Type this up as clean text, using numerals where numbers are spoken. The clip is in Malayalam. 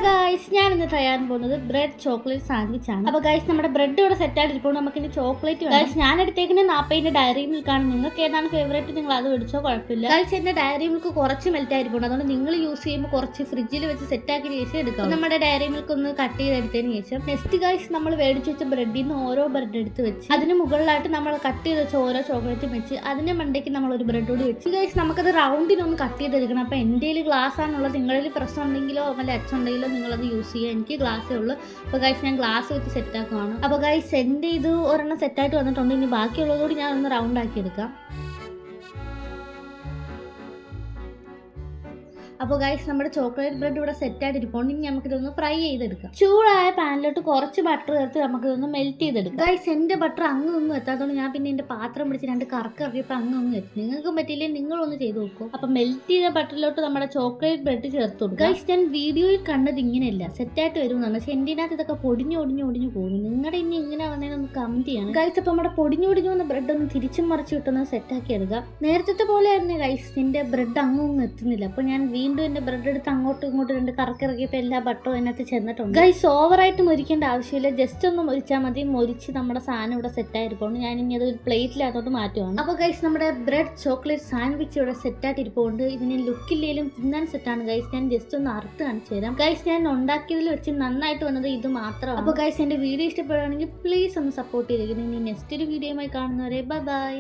ഗൈസ്, ഞാൻ ഇന്ന് തയ്യാറാൻ പോകുന്നത് ബ്രെഡ് ചോക്ലേറ്റ് സാൻഡ്വിച്ച് ആണ്. അപ്പോൾ ഗൈസ്, നമ്മുടെ ബ്രെഡ് ഇവിടെ സെറ്റ് ആയിട്ടിരിപ്പോൾ നമുക്ക് ഇനി ചോക്ലേറ്റ് ഗൈസ്. ഞാൻ എടുത്തേക്കുന്ന 40 ഡയറി മിൽക്ക് ആണ്. നിങ്ങൾക്ക് ഏതാണ് ഫേവറേറ്റ് നിങ്ങൾ അത് മേടിച്ചോ, കുഴപ്പമില്ല ഗൈസ്. എന്റെ ഡയറി മിൽക്ക് കുറച്ച് മെൽറ്റ് ആയിരിക്കും, അതുകൊണ്ട് നിങ്ങൾ യൂസ് ചെയ്യുമ്പോൾ കുറച്ച് ഫ്രിഡ്ജിൽ വെച്ച് സെറ്റ് ആക്കി ശേഷം എടുക്കാം. നമ്മുടെ ഡയറി മിൽക്ക് ഒന്ന് കട്ട് ചെയ്തെടുത്തതിന് ശേഷം നെക്സ്റ്റ് ഗൈസ്, നമ്മൾ മേടിച്ച് വെച്ച ബ്രെഡിൽ നിന്ന് ഓരോ ബ്രെഡ് എടുത്ത് വെച്ച് അതിന് മുകളിലായിട്ട് നമ്മൾ കട്ട് ചെയ്ത് വെച്ച ഓരോ ചോക്ലേറ്റും വെച്ച് അതിന്റെ മണ്ടയ്ക്ക് നമ്മൾ ഒരു ബ്രെഡ് കൂടി വെച്ച് ഗൈസ്, നമുക്കത് റൗണ്ടിനൊന്ന് കട്ട് ചെയ്തെടുക്കണം. അപ്പോൾ എൻ്റെ ഗ്ലാസ് ആണുള്ളത്, നിങ്ങളിൽ പ്രശ്നം ഉണ്ടെങ്കിലോ വല്ല അച്ചുണ്ടെങ്കിലോ നിങ്ങളത് യൂസ് ചെയ്യുക. എനിക്ക് ഗ്ലാസ്സേ ഉള്ളൂ. അപ്പോൾ ഗൈസ്, ഞാൻ ഗ്ലാസ് വെച്ച് സെറ്റ് ആക്കുവാണ്. അപ്പോൾ ഗൈസ്, എൻ്റെ ഇത് ഒരെണ്ണം സെറ്റായിട്ട് വന്നിട്ടുണ്ട്. ഇനി ബാക്കിയുള്ളതുകൂടി ഞാൻ ഒന്ന് റൗണ്ട് ആക്കി എടുക്കാം. അപ്പോൾ ഗൈസ്, നമ്മുടെ ചോക്ലേറ്റ് ബ്രെഡ് ഇവിടെ സെറ്റ് ആയിട്ട് ഇരിപ്പുണ്ട്. ഇനി നമുക്കിതൊന്ന് ഫ്രൈ ചെയ്തെടുക്കാം. ചൂടായ പാനിലോട്ട് കുറച്ച് ബട്ടർ ചേർത്ത് നമുക്കിതൊന്ന് മെൽറ്റ് ചെയ്തെടുക്കാം. ഗൈസ്, എൻ്റെ ബട്ടർ അങ്ങൊന്നും എത്താത്തതുകൊണ്ട് ഞാൻ പിന്നെ എൻ്റെ പാത്രം പിടിച്ച് 2 കറക്കിറക്കിയപ്പോൾ അങ്ങൊന്നും എത്തി. നിങ്ങൾക്കും പറ്റിയില്ലേ, നിങ്ങളൊന്ന് ചെയ്ത് നോക്കും. അപ്പം മെൽറ്റ് ചെയ്ത ബട്ടറിലോട്ട് നമ്മുടെ ചോക്ലേറ്റ് ബ്രെഡ് ചേർത്ത് കൊടുക്കും. ഗൈസ്, ഞാൻ വീഡിയോയിൽ കണ്ടത് ഇങ്ങനെയല്ല, സെറ്റായിട്ട് വരുമെന്നാണ്. പക്ഷെ എൻ്റെ ഇതിനകത്ത് ഇതൊക്കെ പൊടിഞ്ഞു പോകുന്നു. നിങ്ങളുടെ ഇനി ഇങ്ങനെ വന്നതിനൊന്ന് കമന്റ് ചെയ്യണം ഗൈസ്. അപ്പം നമ്മുടെ പൊടിഞ്ഞു വന്ന ബ്രെഡ് ഒന്ന് തിരിച്ചും മറിച്ച് വിട്ടൊന്ന് സെറ്റാക്കി എടുക്കാം. നേരത്തെ പോലെ ആയിരുന്നു ഗൈസ്, എൻ്റെ ബ്രെഡ് അങ്ങൊന്നും എത്തുന്നില്ല. അപ്പോൾ ഞാൻ വീണ്ടും എന്റെ ബ്രെഡ് എടുത്ത് അങ്ങോട്ടും ഇങ്ങോട്ടും 2 കറക്കിറക്കിയപ്പോൾ എല്ലാ ബട്ടറും അതിനകത്ത് ചെന്നിട്ടുണ്ട്. ഗൈസ്, ഓവറായിട്ട് മൊരിക്കേണ്ട ആവശ്യമില്ല, ജസ്റ്റ് ഒന്ന് മൊരിച്ചാൽ മതി. മൊരിച്ച് നമ്മുടെ സാധനം ഇവിടെ സെറ്റ് ആയിരിക്കും. ഞാൻ ഇനി അത് ഒരു പ്ലേറ്റിലകത്തോട്ട് മാറ്റുവാണ്. അപ്പോൾ ഗൈസ്, നമ്മുടെ ബ്രെഡ് ചോക്ലേറ്റ് സാൻഡ്വിച്ച് ഇവിടെ സെറ്റ് ആയിട്ടിരിപ്പുണ്ട്. ഇതിന് ലുക്കില്ലേലും തിന്നാൻ സെറ്റാണ് ഗൈസ്. ഞാൻ ജസ്റ്റ് ഒന്ന് അറുത്ത് കാണിച്ചു തരാം. ഗൈസ്, ഞാൻ ഉണ്ടാക്കിയതിൽ വെച്ച് നന്നായിട്ട് വന്നത് ഇത് മാത്രമാണ്. അപ്പോൾ ഗൈസ്, എൻ്റെ വീഡിയോ ഇഷ്ടപ്പെടുകയാണെങ്കിൽ പ്ലീസ് ഒന്ന് സപ്പോർട്ട് ചെയ്തിരിക്കുന്നു. ഇനി നെക്സ്റ്റ് ഒരു വീഡിയോയുമായി കാണുന്നവരെ ബൈ.